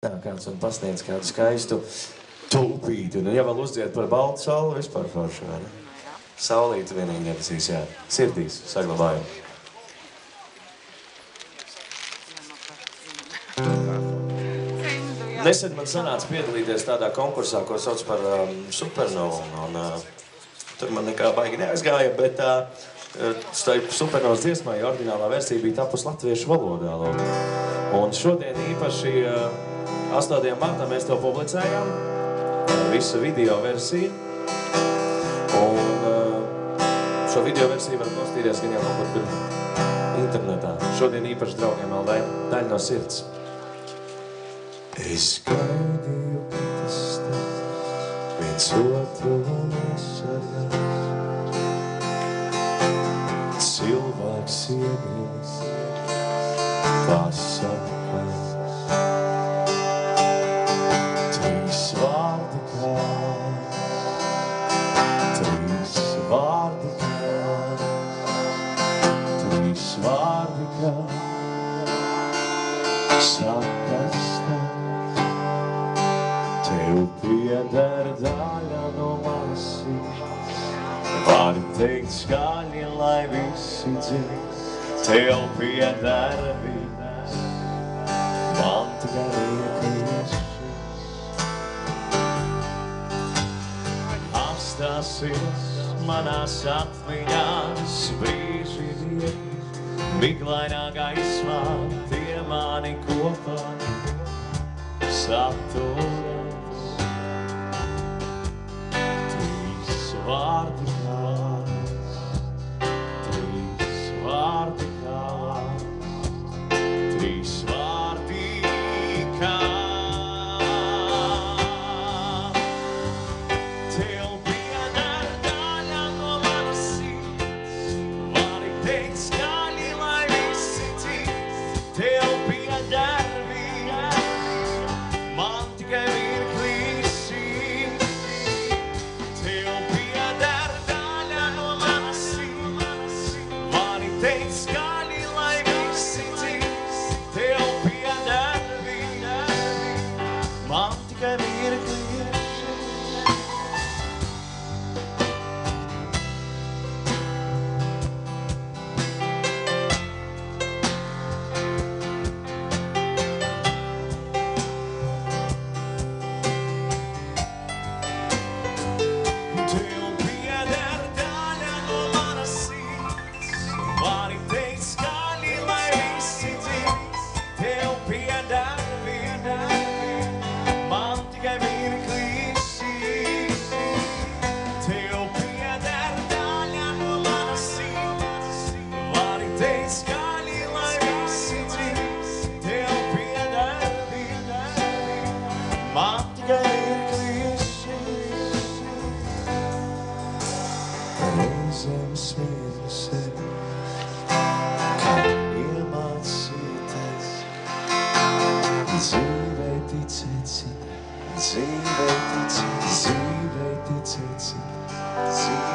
Jā, kāds man pasniedz kādu skaistu tulpīti. Un ja vēl uzdzied par baltu sauli, vispār forši, vai ne? Saulīti vienīgi nedasīs, jā. Sirdīs saglabājam. Nesen man sanāca piedalīties tādā konkursā, ko sauc par Supernovu. Tur man nekā baigi neaizgāja, bet Supernovas dziesmai oriģinālā versija bija tapus latviešu valodā. Un šodien īpaši 8. martā mēs to publicējām, visu video versiju. Un šo video versiju var nostīties gan jau kaut kur internetā. Šodien īpaši draugiem LV, daļa no sirds. Es gaidīju, ka tas stāv viens otru nesargās. Cilvēks iegrīz pasakās. Trīs vārdi kāds, trīs vārdi kāds, trīs vārdi kāds, sakas tāds, tev pieder daļa no manas sirds. Vari teikt skaļi, lai visi dzird, tev pieder viss, man tikai liekas šis. Apstāsies manās atmiņās brīži viegli, miglainā gaismā tie mani kopā saturas. Trīs vārdi kāds, trīs vārdi kāds, trīs vārdi kāds. Tev pieder daļa no manas sirds, vari teikt skaļi, lai visi dzird. Tev pieder viss, man tikai mirklīs šis. Tev pieder daļa no manas sirds, vari teikt skaļi, lai visi dzird. Tev pieder viss, man tikai mirklīs šis. Tev pieder daļa no manas sirds, vari teikt skaļi, lai visi dzird. Tev pieder viss, man tikai mirklīs šis. Tev pieder daļa no manas sirds, vari teikt skaļi, lai visi dzird. Tev pieder viss, man tikai mirklīs šis. Reizēm smieru sevi, kā iemācīties. Dzīvei ticēt, dzīvei ticēt, dzīvei ticēt, dzīvei